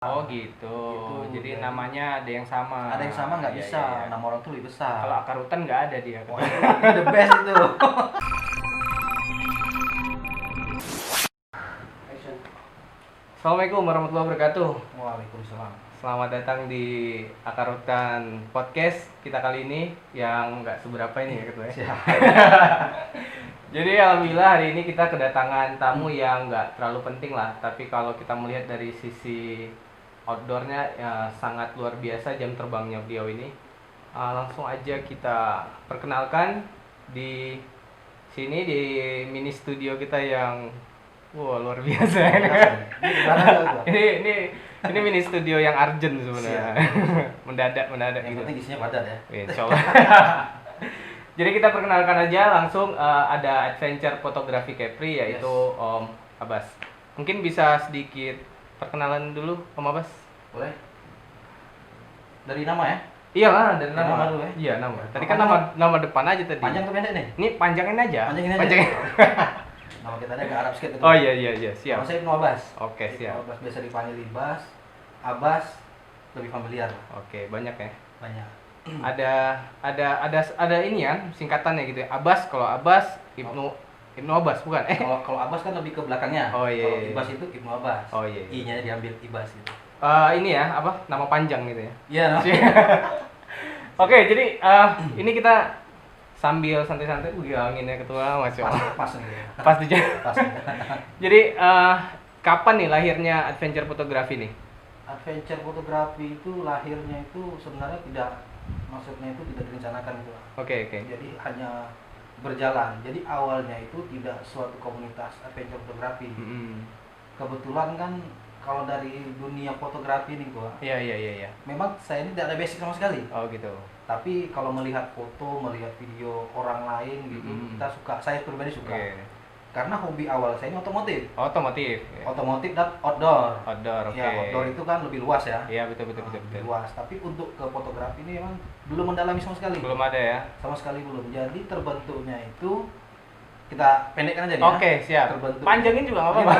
Oh gitu. Gitu, Jadi jadi namanya ada yang sama. ada yang sama nggak Iya, bisa, iya, iya. nama orang tuh lebih besar. Kalau akar hutan nggak ada dia. Wah, itu the best itu. Action. Assalamualaikum warahmatullahi wabarakatuh. Waalaikumsalam. Selamat datang di Akar Hutan Podcast kita kali ini yang nggak seberapa ini ya ketua ya. Siap. Jadi alhamdulillah hari ini kita kedatangan tamu yang nggak terlalu penting lah. Tapi kalau kita melihat dari sisi outdoornya ya, sangat luar biasa jam terbangnya beliau ini. Langsung aja kita perkenalkan di sini di mini studio kita yang wah luar biasa. Ini gimana tuh? Ini mini studio yang urgent sebenarnya. mendadak Yang gitu. penting isinya padat ya. Insya Allah. Jadi kita perkenalkan aja langsung ada adventure fotografi Kepri yaitu Yes. Om Abbas. Mungkin bisa sedikit perkenalan dulu Om Abbas. Boleh? Dari nama ya? Iya lah dari Dari nama. nama dulu ya? Iya nama. Tadi Nama kan nama depan aja tadi. Panjang tuh pendek nih? Ini panjangin aja. Panjangin aja. Panjangin. Nama kita ada agak Arab sedikit itu. Oh iya siap. Nama saya Ibnu Abbas. Oke, siap. Ibnu Abbas biasa dipanggil Ibas. Abbas lebih familiar lah. Oke banyak ya. Banyak. Ada ini ya singkatannya gitu ya. Abbas kalau Abbas Ibnu Abbas bukan? Kalau Abbas kan lebih ke belakangnya. Oh, iya, Kalau iya. Ibas itu Ibnu Abbas. Oh, iya. I-nya diambil Ibas gitu. Ini ya apa nama panjang gitu ya. Iya, no? Oke, jadi ini kita sambil santai-santai, anginnya ketua masya Allah. Pas nih. Ya. Pas di jam. Pas. Nih. Jadi kapan nih lahirnya adventure fotografi nih? Adventure fotografi itu lahirnya itu sebenarnya maksudnya itu tidak direncanakan gitu. Oke. Jadi hanya berjalan. Jadi awalnya itu tidak suatu komunitas adventure fotografi. Mm-mm. Kebetulan kan kalau dari dunia fotografi nih gua, Iya. memang saya ini tidak ada basic sama sekali. Oh gitu. Tapi kalau melihat foto, melihat video orang lain gitu, kita suka. Saya pribadi suka. Oke. Karena hobi awal saya ini otomotif. Otomotif. Ya. Otomotif dan outdoor. Outdoor, oke. Ya, outdoor itu kan lebih luas ya. Iya betul. Lebih luas. Tapi untuk ke fotografi ini memang belum mendalami sama sekali. Belum ada ya. Sama sekali belum. Jadi terbentuknya itu kita pendekkan aja nih. Oke, siap. Terbentuk. Panjangin juga nggak apa-apa.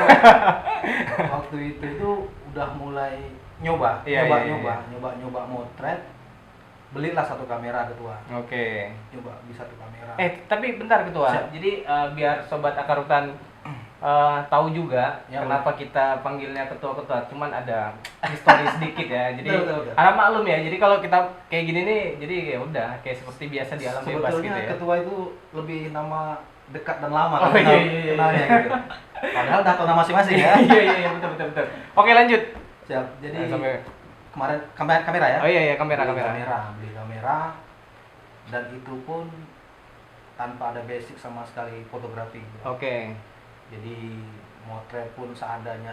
Waktu itu udah mulai nyoba motret. Belilah satu kamera ketua. Oke. Coba bisa satu kamera. Tapi bentar ketua. Siap. Jadi biar sobat akar hutan tahu juga Ya, kenapa kita panggilnya ketua-ketua. Cuman ada histori sedikit ya. Jadi Betul. karena maklum ya. Jadi kalau kita kayak gini nih, jadi ya udah kayak seperti biasa di alam bebas Sebetulnya gitu ya. ketua itu lebih nama dekat dan lama Oh, kan iya. kenalnya gitu. Padahal udah tahu nama masing-masing ya. Iya betul. Oke lanjut. Siap. Jadi Sampai. kemarin kamera ya. Oh iya kamera. Beli kamera dan itu pun tanpa ada basic sama sekali fotografi. Oke. Jadi motret pun seadanya.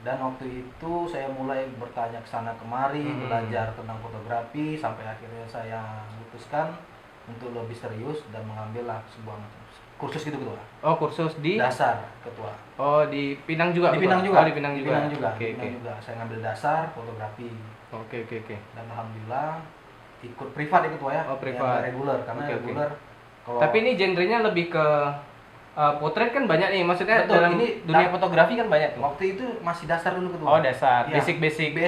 Dan waktu itu saya mulai bertanya ke sana kemari, belajar tentang fotografi sampai akhirnya saya memutuskan untuk lebih serius dan mengambillah sebuah kursus gitu ketua. Oh kursus di Dasar ketua. Oh di Pinang juga. Di Ketua? Pinang juga. Oh, di Pinang juga. Di Pinang juga. Saya ngambil dasar fotografi. Oke. Dan alhamdulillah ikut privat ya ketua ya. Oh, privat. Yang reguler karena Oke. reguler kalau Tapi ini genrenya lebih ke potret kan banyak nih. Maksudnya Betul, dalam ini dunia fotografi kan banyak tuh. waktu itu masih dasar dulu ketua. Oh dasar, Iya. basic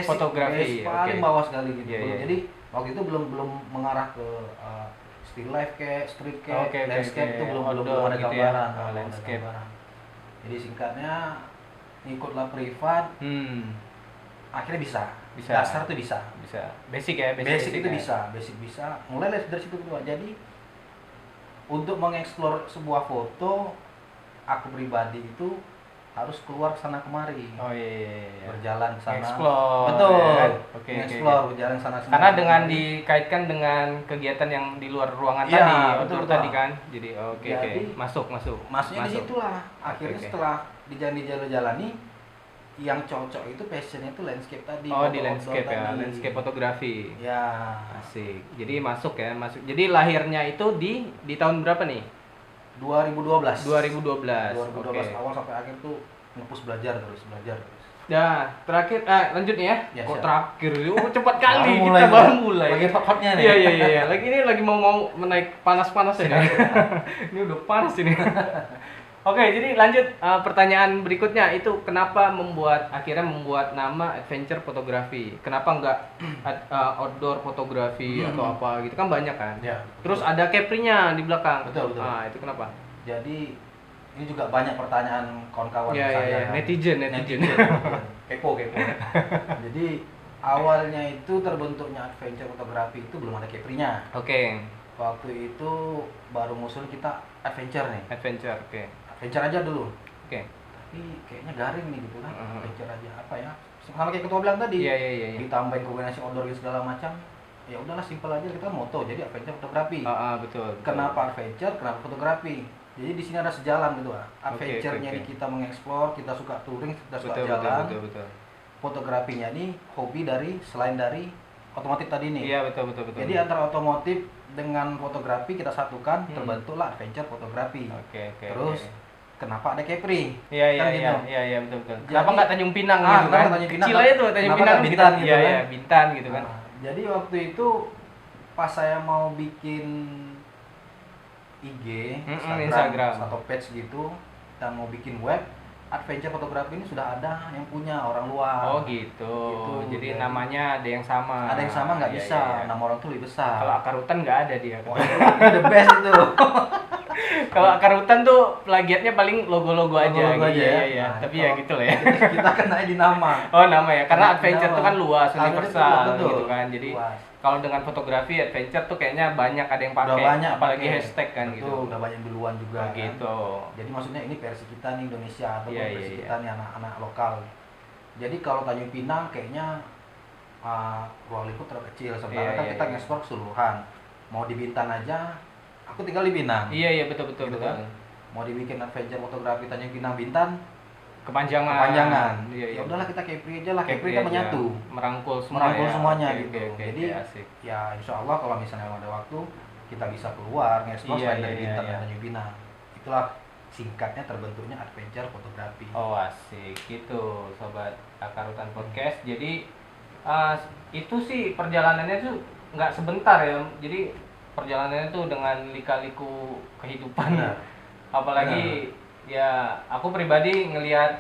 fotografi. Basic paling bawah sekali gitu. Iya. Jadi waktu itu belum mengarah ke still life kayak street kayak Oke, landscape itu belum outdoor ada gitu ya. gambaran. Oh, belum ada landscape. gambaran. Jadi singkatnya ikutlah privat, akhirnya bisa. Bisa. Dasar tuh bisa. Basic ya, Basic itu ya. basic bisa. Mulai dari situ kedua. Jadi untuk mengeksplor sebuah foto, aku pribadi itu harus keluar sana kemari. Oh iya. Berjalan sana. Explore. Betul. Ya kan? Oke. Explore berjalan sana sini. Karena dengan dikaitkan dengan kegiatan yang di luar ruangan Iya, tadi, betul, outdoor betul. tadi kan. Jadi oke. Jadi, Masuk. Masuknya di situlah. Akhirnya Oke. setelah dijalani yang cocok itu passionnya itu landscape tadi. Oh foto di landscape outdoor ya, tadi. landscape fotografi. Ya. Asik. Jadi masuk. Jadi lahirnya itu di tahun berapa nih? 2012. 2012. 2012 Oke. awal sampai akhir tuh ngepus belajar terus. Nah, terakhir lanjut nih ya. Ya, Kok siap. terakhir? Oh, cepat kali Baru kita baru mulai. Lagi hot-hotnya nih. Iya. Lagi lagi mau menaik panas-panas ya. Ini udah panas ini. Oke, jadi lanjut pertanyaan berikutnya itu kenapa akhirnya membuat nama adventure fotografi? Kenapa nggak outdoor fotografi atau apa gitu kan banyak kan? Ya, Terus ada Capri-nya di belakang. Betul, betul. Ah, itu kenapa? Jadi ini juga banyak pertanyaan kawan-kawan Iya, saya iya, kan. netizen. Kepo. Jadi awalnya itu terbentuknya adventure fotografi itu belum ada Capri-nya. Oke. Waktu itu baru muncul kita adventure nih. Adventure, oke. Adventure aja dulu. Oke. Tapi kayaknya garing nih gitu kan. Mhm. Adventure aja apa ya? Sama kayak ketua bilang tadi. Iya. Ditambahin kombinasi outdoor gitu segala macam. Ya udahlah simpel aja kita moto jadi adventure fotografi. Betul. Kenapa adventure? Kenapa fotografi? Jadi di sini ada sejalan gitu ah. Adventure-nya Oke. ini kita mengeksplor, kita suka touring, kita suka Betul. jalan. Betul. Fotografinya ini hobi selain dari otomotif tadi nih. Iya, betul. Jadi antara otomotif dengan fotografi kita satukan, Hmm. terbentuklah adventure fotografi. Oke. Terus kenapa ada Capri? Iya, Kan gitu. betul. Jadi- Kenapa nggak Tanjung Pinang gitu kenapa kan? Tanjung Pinang? Kecil aja tuh Tanjung Kenapa Pinang nggak Bintan gitu Iya, kan? Bintan gitu kan. Nah, jadi waktu itu pas saya mau bikin IG, Instagram. atau page gitu, dan mau bikin web, adventure fotografi ini sudah ada yang punya orang luar. Oh gitu. Jadi namanya ada yang sama. Ada yang sama nggak Iya, bisa, iya. nama orang tuh lebih besar. Kalau akar hutan nggak ada dia. Oh, itu the best itu. Kalau akar hutan tuh plagiatnya paling logo-logo aja. Logo-logo gitu. aja ya. Iya. Nah, Tapi kalau- ya gitu lah ya. Kita kena di nama. Oh nama ya, karena Kena adventure nama. tuh kan luas, Adventure universal tuh betul. gitu kan. Jadi Luas. kalau dengan fotografi adventure tuh kayaknya banyak ada yang pakai. Udah banyak apalagi pakai. hashtag kan Betul, gitu. udah banyak duluan juga Oh, kan. gitu. Jadi maksudnya ini versi kita nih Indonesia atau Iya, versi iya. kita nih anak-anak lokal. Jadi kalau Tanjung Pinang kayaknya ruang lingkup terlalu kecil sementara Iya, kan iya, kita iya. ngeksplor keseluruhan. Mau di Bintan aja, aku tinggal di Pinang. Iya betul. Gitu kan. Mau dibikin adventure fotografi Tanjung Pinang Bintan, Kepanjangan. Ya Iya. udahlah kita Capri aja lah. Capri Capri kan aja. menyatu. Merangkul semua Merangkul ya. semuanya Oke, gitu. oke, Jadi asik. ya insya Allah kalau misalnya ada waktu kita bisa keluar ngeksplor Iya, selain dari iya, Bintan iya. dan Tanjung Pinang. Itulah singkatnya terbentuknya adventure fotografi. Oh asik gitu sobat Akar Hutan Podcast. Jadi itu sih perjalanannya tuh nggak sebentar ya. Jadi perjalanannya tuh dengan lika-liku kehidupan. Benar. Apalagi ya aku pribadi ngelihat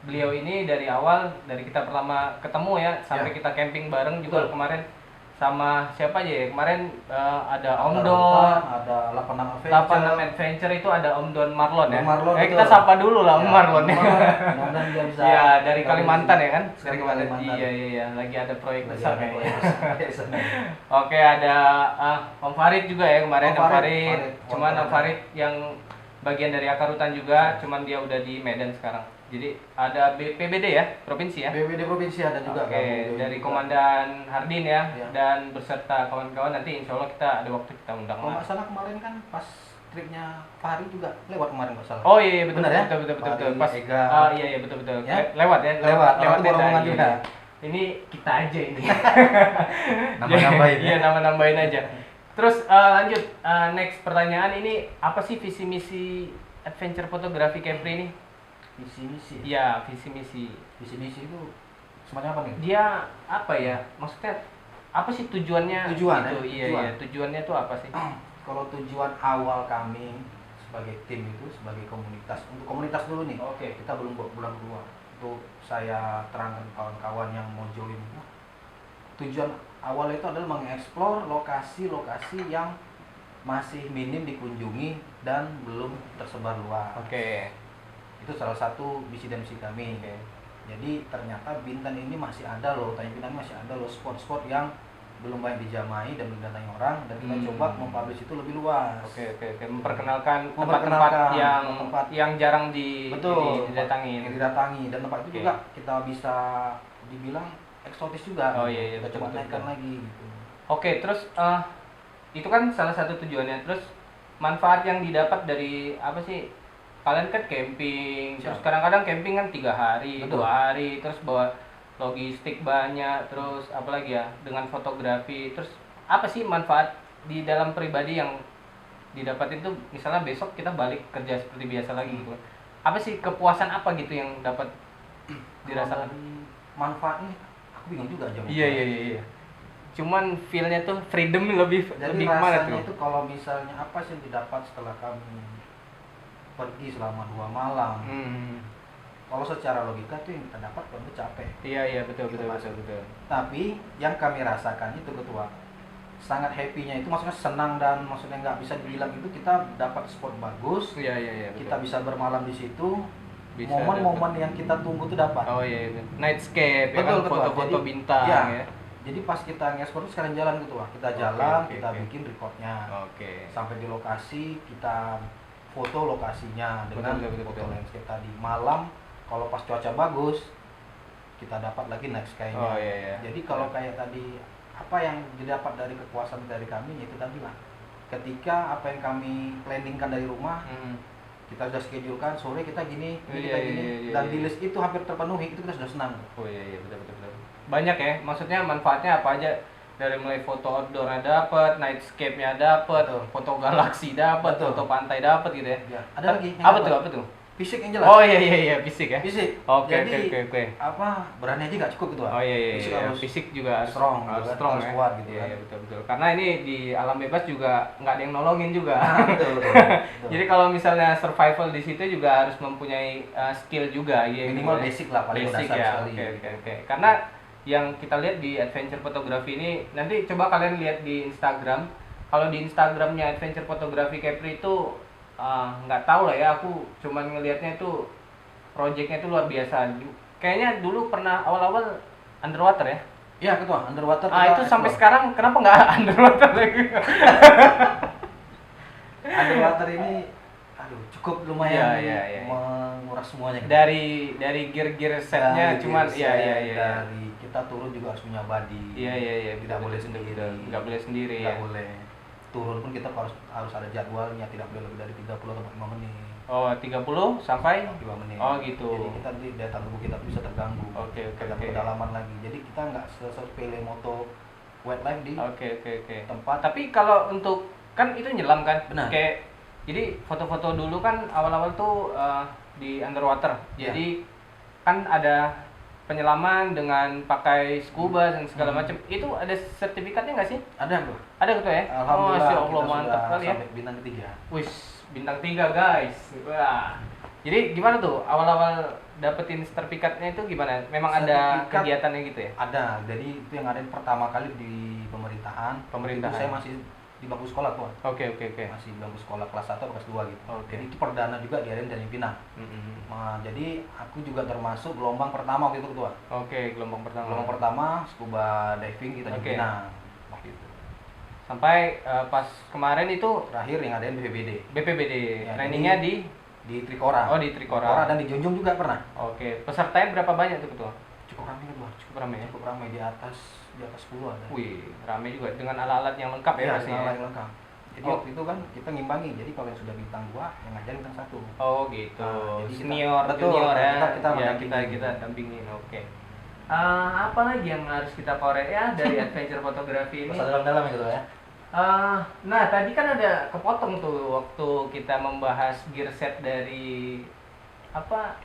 beliau ini dari awal, dari kita pertama ketemu ya sampai Ya. kita camping bareng juga Betul. kemarin sama siapa aja ya kemarin ada Om Ada Don, Rotan, ada 86 Adventure. 86 Adventure itu ada Om Don Marlon ya. Om Marlon, Kita betul. sapa dulu lah Om Marlon ya. Mudah-mudahan dia bisa. Iya dari Kalimantan ya kan? Dari Kalimantan. Iya lagi ada proyek Lagi besar ada ya. proyek besar di sana. Oke ada Om Farid juga ya kemarin Om Om Farid, Farid. Farid. Cuman Om Om Farid yang bagian dari Akar Hutan juga, cuman dia udah di Medan sekarang. Jadi ada PBD ya, provinsi ya. BPD provinsi ada juga. Oke, kan, dari juga. Komandan Hardin ya, Iya. dan beserta kawan-kawan nanti insya Allah kita ada waktu kita undang Kalau lah. nggak salah kemarin kan pas tripnya Fahri juga lewat kemarin nggak salah. Oh iya betul Benar ya? betul. Fahri, Pas Ega. iya betul. Ya? Lewat ya, Lewat tenda, rombongan iya, juga. iya. Ini kita aja ini. Nambah-nambahin ya? Iya, nambah-nambahin aja. Terus lanjut next pertanyaan ini apa sih visi misi adventure fotografi Capri ini? Visi misi. Iya, visi misi. Visi misi itu semacam apa nih? Dia apa ya? Maksudnya apa sih tujuannya? Tujuan, gitu? ya? Iya, tujuannya tuh apa sih? Kalau tujuan awal kami sebagai tim itu sebagai komunitas, untuk komunitas dulu nih. Oke. Kita belum bulan keluar. Untuk saya terangkan kawan-kawan yang mau join. Tujuan awal itu adalah mengeksplor lokasi-lokasi yang masih minim dikunjungi dan belum tersebar luas. Oke. Itu salah satu visi dan misi kami. Oke. Jadi ternyata Bintan ini masih ada loh, Tanjung Pinang masih ada loh spot-spot yang belum banyak dijamai dan belum didatangi orang, dan kita coba mempublish itu lebih luas. Oke. Memperkenalkan tempat-tempat Memperkenalkan yang tempat jarang Betul, didatangin. yang didatangi, dan tempat itu Oke. juga kita bisa dibilang eksotis juga. Oh, iya, kita betul, coba betul, naikkan betul. lagi gitu. Oke, terus itu kan salah satu tujuannya. Terus manfaat yang didapat dari apa sih? Kalian kan camping, terus Siap. kadang-kadang camping kan 3 hari, Betul. 2 hari, terus bawa logistik banyak, terus apalagi ya dengan fotografi. Terus apa sih manfaat di dalam pribadi yang didapatin tuh? Misalnya besok kita balik kerja seperti biasa lagi gitu. Apa sih kepuasan apa gitu yang dapat dirasakan? Kalau dari manfaatnya aku bingung juga aja. Iya. Cuman feel-nya tuh freedom lebih Jadi lebih kemana rasanya tuh? itu kalau misalnya apa sih yang didapat setelah kami pergi selama 2 malam. Hmm. Kalau secara logika tuh yang kita dapat kalau capek. Iya betul Gitu, betul Mas. betul betul. Tapi yang kami rasakan itu ketua sangat happy-nya itu maksudnya senang dan maksudnya nggak bisa dibilang itu kita dapat spot bagus. Iya betul. Kita bisa bermalam di situ. Bisa Momen-momen yang kita tunggu tuh dapat. Oh iya, nightscape ya Betul, kan, betul. foto-foto Jadi, bintang ya. ya. Jadi pas kita nge-explore tuh sekarang jalan gitu kita Oke, jalan, oke, kita oke. bikin recordnya. Oke. Sampai di lokasi kita foto lokasinya dengan Betul, foto betul. landscape tadi. Malam kalau pas cuaca bagus kita dapat lagi night sky-nya. Oh iya. Jadi kalau kayak tadi apa yang didapat dari kepuasan dari kami yaitu tadi lah. Ketika apa yang kami planningkan dari rumah Hmm. kita sudah schedulekan sore kita gini, ini Iya, kita gini iya, dan iya. di list itu hampir terpenuhi itu kita sudah senang. Oh iya betul. Banyak ya, maksudnya manfaatnya apa aja, dari mulai foto outdoornya dapat, nightscape-nya dapat, Betul. foto galaksi dapat, Betul. foto pantai dapat gitu ya. Ya, ada lagi yang Apa dapat. tuh? Fisik yang jelas. Oh iya fisik ya. Fisik. Oke. Jadi Oke. apa berani aja nggak cukup gitu. Oh iya, Fisik iya. harus Fisik juga harus strong, harus juga strong harus ya. kuat gitu Iya, kan. iya betul. Karena ini di alam bebas juga nggak ada yang nolongin juga. Betul. Jadi kalau misalnya survival di situ juga harus mempunyai skill juga, ya minimal gitu ya. basic lah paling Basic dasar ya. sekali. Oke. Karena yang kita lihat di adventure fotografi ini, nanti coba kalian lihat di Instagram. Kalau di Instagramnya adventure fotografi Kepri itu nggak tahu lah ya, aku cuman ngelihatnya itu projectnya itu luar biasa. Kayaknya dulu pernah awal-awal underwater ya. Iya ketua underwater. Itu sampai sekarang kenapa nggak underwater lagi? Underwater ini cukup lumayan Iya. menguras semuanya. Dari gear setnya cuman iya. Dari kita turun juga harus punya body. Iya. Tidak boleh sendiri. Nggak boleh sendiri Tidak ya. boleh. Turun pun kita harus ada jadwalnya, tidak boleh lebih dari 30 atau 5 menit. Oh 30 sampai 5 menit. Oh gitu. Jadi kita di daya tahan tubuh kita bisa terganggu. Oke. Terganggu kedalaman lagi. Jadi kita nggak sepele moto wildlife di Oke. tempat. Tapi kalau untuk kan itu nyelam kan? Benar. Kayak jadi foto-foto dulu kan awal-awal tuh di underwater. Ya. Jadi kan ada penyelaman dengan pakai scuba dan segala macam. Itu ada sertifikatnya nggak sih? Ada bro. Ada gitu ya? Alhamdulillah Masya Allah kita mantap sudah kali ya. sampai bintang ketiga. Wis, bintang 3 guys. Wah. Jadi gimana tuh awal-awal dapetin sertifikatnya itu gimana? Memang ada Sertifikat kegiatannya gitu ya? Ada. Jadi itu yang ada pertama kali di pemerintahan. Pemerintahan. Itu saya masih di bangku sekolah tuh. Oke. Masih bangku sekolah kelas 1 atau kelas 2 gitu. Oke. Jadi itu perdana juga diadain dari Pinang. Nah, jadi aku juga termasuk gelombang pertama waktu itu ketua. Oke, gelombang pertama. Gelombang pertama scuba diving kita di Oke. Pinang. Waktu itu. Sampai pas kemarin itu Terakhir yang adain BPBD BPBD Ya, trainingnya jadi- di di Trikora. Oh, di Trikora. Dan di Junjung juga pernah. Oke, pesertanya berapa banyak tuh ketua? Cukup ramai ketua. Cukup ramai ya. Cukup ramai di atas 10 ada. Wih, ramai juga dengan alat-alat yang lengkap ya Iya, pastinya. dengan yang lengkap. Jadi Oh. waktu itu kan kita ngimbangi. Jadi kalau yang sudah bintang 2 yang ngajarin bintang 1. Oh gitu. Nah, jadi kita- Senior, betul, junior ya. kita Ya, mendampingi. kita dampingin. Oke. Apa lagi yang harus kita korek ya dari adventure fotografi ini? Masa dalam-dalam gitu ya. Nah tadi kan ada kepotong tuh waktu kita membahas gear set dari apa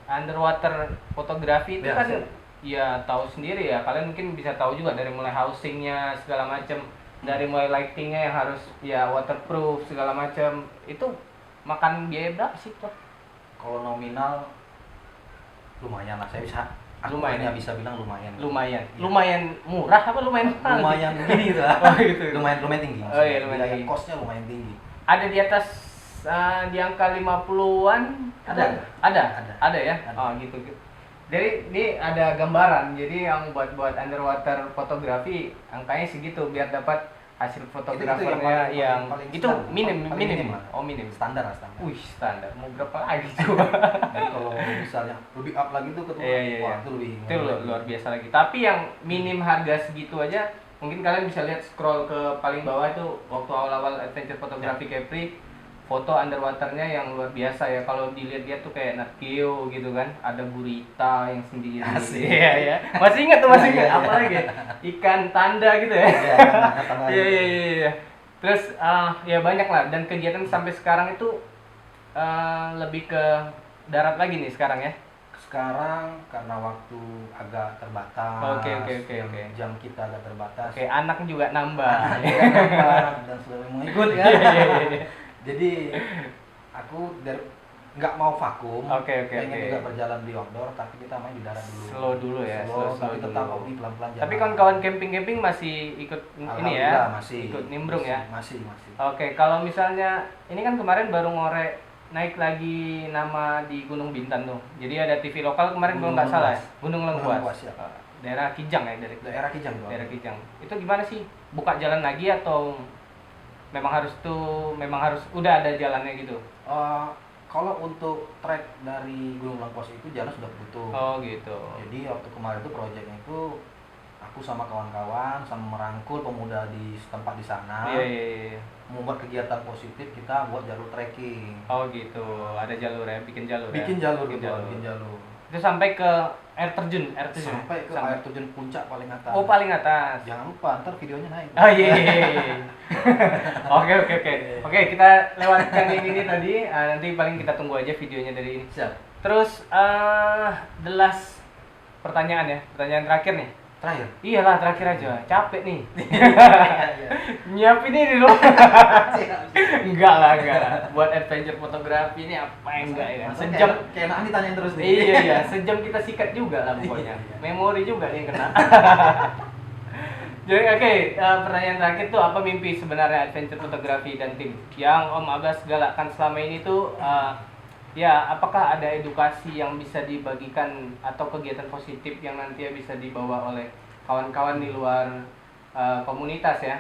underwater fotografi itu Ya, kan set. ya tahu sendiri ya, kalian mungkin bisa tahu juga dari mulai housingnya segala macam, dari mulai lightingnya yang harus ya waterproof segala macam, itu makan biaya berapa sih tuh? Kalau nominal lumayan lah, saya Lumayan hanya ya? bisa bilang lumayan. Lumayan, Iya. lumayan murah apa lumayan mahal? Lumayan begini gitu lah. Oh, gitu. Lumayan tinggi. Oh, iya, lumayan Biaya tinggi. Costnya lumayan tinggi. Ada di atas di angka 50-an? Ada. Ada ya? Ada. Oh gitu. Jadi ini ada gambaran. Jadi yang buat underwater fotografi angkanya segitu biar dapat hasil fotografernya yang paling itu standar. minim. Lah. Oh minim. Standar lah standar. Wih standar. Mau berapa lagi coba? Jadi kalau misalnya lebih up lagi tuh ketua, Iya. wah itu lebih. Itu luar biasa lagi. Tapi yang minim harga segitu aja, mungkin kalian bisa lihat scroll ke paling bawah itu waktu awal-awal adventure fotografi Kepri, foto underwaternya yang luar biasa ya. Kalau dilihat-lihat tuh kayak Nat Geo gitu kan, ada gurita yang sendiri. Asik. Iya ya. Masih ingat tuh masih ingat Iya, iya. apa lagi? Ikan tanda gitu ya. Iya, Iya. Terus ya banyak lah, dan kegiatan sampai sekarang itu lebih ke darat lagi nih sekarang ya. Sekarang karena waktu agak terbatas. Oke. Jam kita agak terbatas. Oke, anak juga nambah. Anak juga nambah dan selalu mau ikut kan. Iya. Jadi aku dari nggak mau vakum, Oke. pengen juga berjalan di outdoor, tapi kita main di darat dulu. Slow dulu ya, slow, slow tapi tetap dulu. hobi pelan-pelan jalan. Tapi kawan-kawan camping masih ikut ini Alhamdulillah, ya, masih ikut nimbrung ya. masih. Oke, kalau misalnya ini kan kemarin baru ngorek naik lagi nama di Gunung Bintan tuh. Jadi ada TV lokal kemarin kalau nggak salah ya, Gunung Lengkuas. Ya. Daerah Kijang ya, daerah Kijang. Daerah Kijang. Itu gimana sih? Buka jalan lagi atau memang harus udah ada jalannya gitu? Kalau untuk trek dari Gunung Lengkuas itu jalan sudah putus. Oh gitu. Jadi waktu kemarin itu proyeknya itu aku sama kawan-kawan sama merangkul pemuda di setempat di sana. Iya. Membuat kegiatan positif, kita buat jalur trekking. Oh gitu. Ada jalur ya, bikin jalur. Bikin jalur. Itu sampai ke air terjun. Sampai ke air terjun puncak paling atas. Oh, paling atas. Jangan lupa ntar videonya naik. Oh iya. Oke. Oke, kita lewatkan yang ini tadi. Nanti paling kita tunggu aja videonya dari ini. Siap. Terus the last pertanyaan ya, pertanyaan terakhir nih. Terakhir? Iyalah, terakhir aja. Capek nih. Nyiapin ini loh. Enggak lah. Buat adventure fotografi ini apa yang enggak ya? Sejam kayak enak ditanyain terus nih. Iya, sejam kita sikat juga lah pokoknya. Memori juga nih yang kena. Jadi oke, pertanyaan terakhir tuh apa mimpi sebenarnya adventure fotografi dan tim yang Om Abbas galakkan selama ini tuh ya, apakah ada edukasi yang bisa dibagikan atau kegiatan positif yang nantinya bisa dibawa oleh kawan-kawan di luar komunitas ya?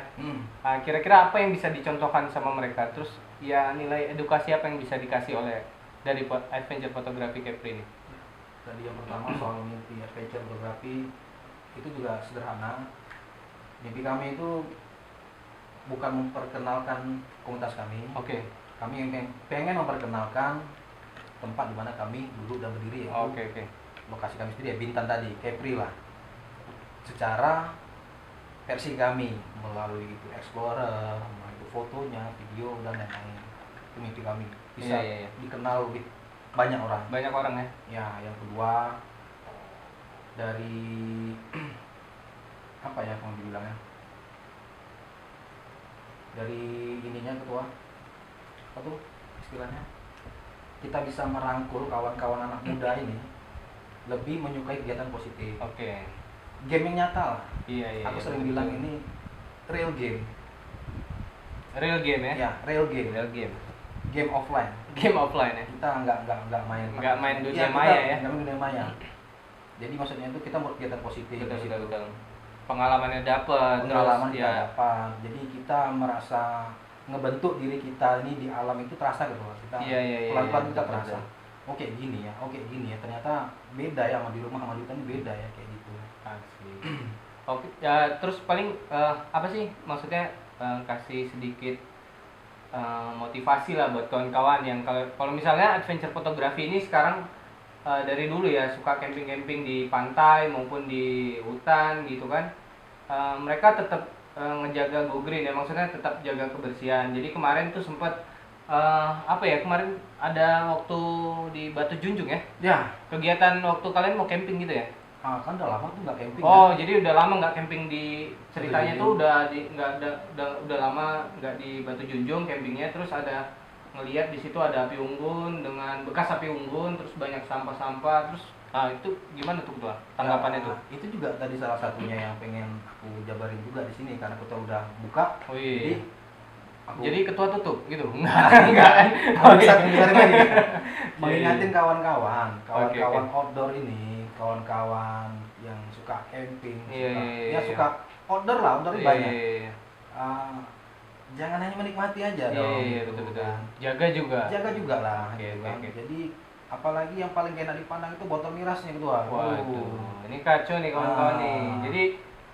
Kira-kira apa yang bisa dicontohkan sama mereka? Terus ya nilai edukasi apa yang bisa dikasih oleh dari adventure fotografi Kepri ini? Tadi yang pertama soal mimpi adventure fotografi itu juga sederhana. Mimpi kami itu bukan memperkenalkan komunitas kami. Oke. Kami pengen memperkenalkan tempat di mana kami duduk dan berdiri ya. Oke. Lokasi kami sendiri ya, Bintan tadi, Kepri lah. Secara versi kami melalui itu explorer, melalui fotonya, video dan lain-lain. Itu mimpi kami bisa dikenal lebih banyak orang. Banyak orang ya. Ya, yang kedua dari apa ya mau dibilangnya? Dari ininya ketua. Apa tuh istilahnya? Kita bisa merangkul kawan-kawan anak muda ini lebih menyukai kegiatan positif. Oke. Game yang nyata lah. Iya. Aku sering bilang ini real game. Real game ya? Ya, real game. Game offline. Game offline ya. Kita nggak main. Nggak main dunia maya ya. Nggak main dunia maya. Jadi maksudnya itu kita buat kegiatan positif. Betul. Pengalamannya dapat. Pengalaman kita dapat. Jadi kita merasa ngebentuk diri kita ini di alam itu terasa gitu. Kita pelan-pelan kita terasa. Oke gini ya. Ternyata beda ya sama di rumah sama di hutan beda ya kayak gitu. Asli. Oke, ya terus paling apa sih maksudnya kasih sedikit motivasi lah buat kawan-kawan yang kalau misalnya adventure fotografi ini sekarang dari dulu ya suka camping di pantai maupun di hutan gitu kan, mereka tetap ngejaga go green ya, maksudnya tetap jaga kebersihan. Jadi kemarin tuh sempat kemarin ada waktu di Batu Junjung ya? Ya. Kegiatan waktu kalian mau camping gitu ya? Kan udah lama tuh nggak camping. Oh, kan? Jadi udah lama nggak camping di ceritanya tuh udah lama nggak di Batu Junjung campingnya. Terus ada ngelihat di situ ada api unggun dengan bekas api unggun, terus banyak sampah-sampah. Terus itu gimana tuh tanggapannya tuh? Itu juga tadi salah satunya yang pengen aku jabarin juga di sini karena kita udah buka. Oh iya. Jadi ketua tutup gitu? Enggak. Bisa jabarin lagi. Mengingatin kawan-kawan outdoor ini, kawan-kawan yang suka camping, suka outdoor lah, outdoor banyak. Jangan hanya menikmati aja dong. Iya, betul. Jaga juga lah. Okay. Jadi apalagi yang paling enak dipandang itu botol mirasnya ketua. Waduh, ini kacau nih kawan-kawan nih. Jadi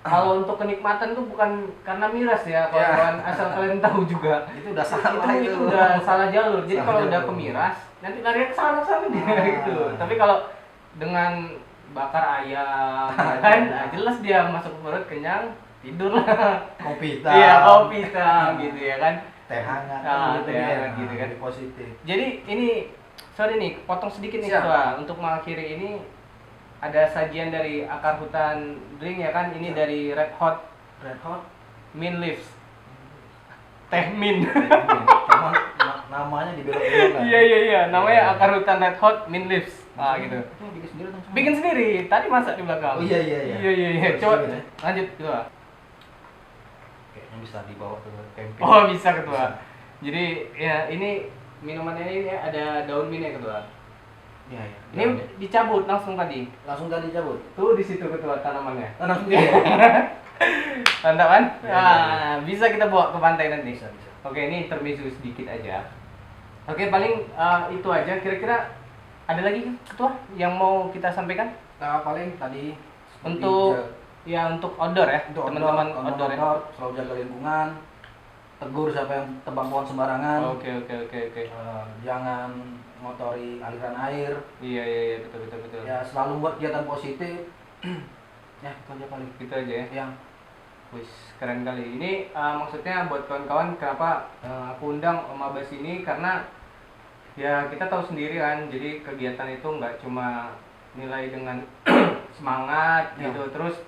kalau untuk kenikmatan tuh bukan karena miras ya kawan-kawan, asal kalian tahu juga. Itu udah salah itu udah salah jalur. Jadi kalau udah ke miras, nanti lari ke sana gitu. Tapi kalau dengan bakar ayam kan jelas dia masuk ke perut kenyang, tidur lah. Kopi hitam gitu ya kan. Teh hangat gitu kan. Positif. Jadi ini sorry nih, potong sedikit nih ketua. Untuk mengakhiri ini ada sajian dari Akar Hutan Drink ya kan. Ini dari Red Hot Mint Leaves. Teh mint. namanya dibelok-belokkan. Iya, namanya akar hutan red hot mint leaves. Gitu. Itu bikin sendiri kan? Bikin sendiri, tadi masak di belakang. Oh iya. Iya. Coba Bersih, ya. lanjut ketua. Kayaknya bisa dibawa ke camping. Oh bisa ketua. Bisa. Jadi ya ini minumannya ini ada daun mint ya ketua. Iya. Ini dicabut langsung tadi. Langsung tadi cabut. Tuh di situ ketua tanamannya. Langsung dia. Mantap kan? Iya. Bisa kita bawa ke pantai nanti. Bisa. Oke, ini intermezzo sedikit aja. Oke, paling itu aja. Kira-kira ada lagi ketua yang mau kita sampaikan? Nah, paling tadi seperti Untuk ya untuk outdoor ya, untuk teman-teman outdoor ya. selalu jaga lingkungan, tegur siapa yang tebang pohon sembarangan. Oke. Jangan ngotori aliran air. Iya, betul. Ya selalu buat kegiatan positif. Ya itu aja paling. Gitu aja ya. Ya. Wis, keren kali. Ini maksudnya buat kawan-kawan kenapa aku undang Om Abbas ini karena ya kita tahu sendiri kan, jadi kegiatan itu nggak cuma nilai dengan semangat Ya. gitu, terus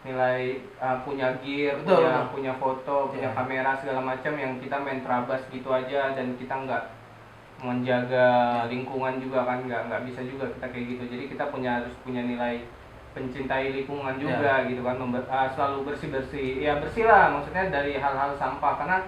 nilai punya gear, Betul. punya foto, punya Ya. kamera segala macam yang kita main terabas gitu aja dan kita nggak menjaga lingkungan juga kan, nggak bisa juga kita kayak gitu. Jadi kita harus punya nilai pencintai lingkungan juga gitu kan, selalu bersih ya bersih lah, maksudnya dari hal-hal sampah karena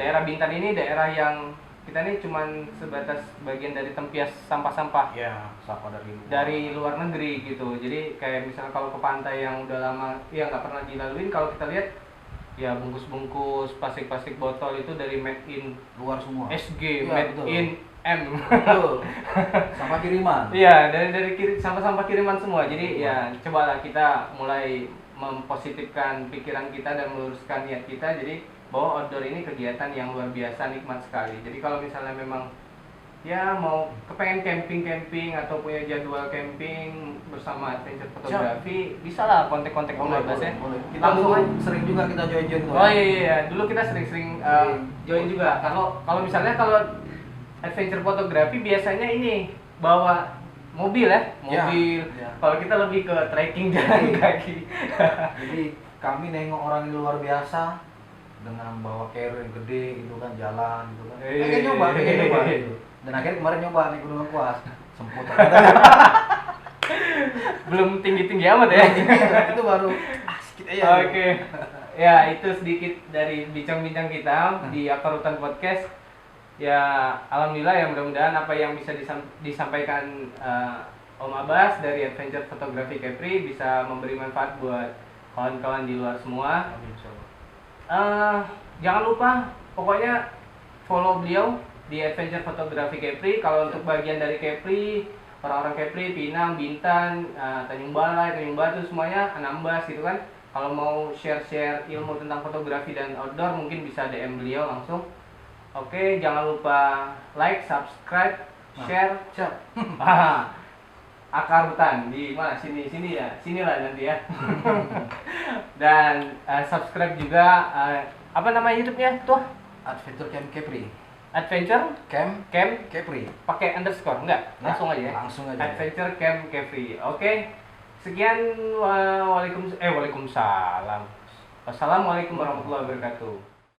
daerah Bintan ini daerah yang kita ini cuman sebatas bagian dari tempias sampah-sampah Ya, sampah dari luar negeri gitu. Jadi kayak misalnya kalau ke pantai yang udah lama ya nggak pernah dilaluin, kalau kita lihat ya bungkus-bungkus plastik botol itu dari made in luar semua. SG, Ya, made betul. in M. Betul. Sampah kiriman. Iya, dari sampah-sampah kiriman semua. Jadi ya cobalah kita mulai mempositifkan pikiran kita dan meluruskan niat kita. Jadi bahwa outdoor ini kegiatan yang luar biasa, nikmat sekali. Jadi kalau misalnya memang ya mau kepengen camping atau punya jadwal camping bersama adventure fotografi, bisa lah kontak-kontak Om Abbas ya. Kita Langsung dulu aja. sering juga kita join tuh. Oh iya, dulu kita sering join juga. Kalau misalnya kalau adventure fotografi biasanya ini bawa mobil ya, mobil. Ya. Kalau kita lebih ke trekking jalan kaki. Jadi kami nengok orang yang luar biasa dengan bawa carrier yang gede gitu kan, jalan gitu kan. Pengen nyoba gitu. Dan akhirnya kemarin nyoba naik Gunung Lengkuas. Semput ternyata. Belum tinggi-tinggi amat ya. Itu baru sedikit aja. Oke. Ya, itu sedikit dari bincang-bincang kita di Akar Hutan Podcast. Ya, alhamdulillah ya, mudah-mudahan apa yang bisa disampaikan Om Abbas dari Adventure Photography Kepri bisa memberi manfaat buat kawan-kawan di luar semua. Jangan lupa pokoknya follow beliau di Adventure Photography Kepri. Kalau untuk bagian dari Kepri, orang-orang Kepri, Pinang, Bintan, Tanjung Balai, Tanjung Batu semuanya Anambas gitu kan. Kalau mau share-share ilmu tentang fotografi dan outdoor mungkin bisa DM beliau langsung. Oke, jangan lupa like, subscribe, share. Siap. Akar Hutan di mana? Sini ya, sinilah nanti ya. Dan subscribe juga. Apa nama YouTube-nya tuh? Adventure Camp Kepri. Adventure Camp Kepri. Pakai underscore enggak? Langsung aja ya. Langsung aja. Adventure Camp Kepri. Oke. Sekian. Waalaikumsalam. Wassalamualaikum warahmatullahi wabarakatuh.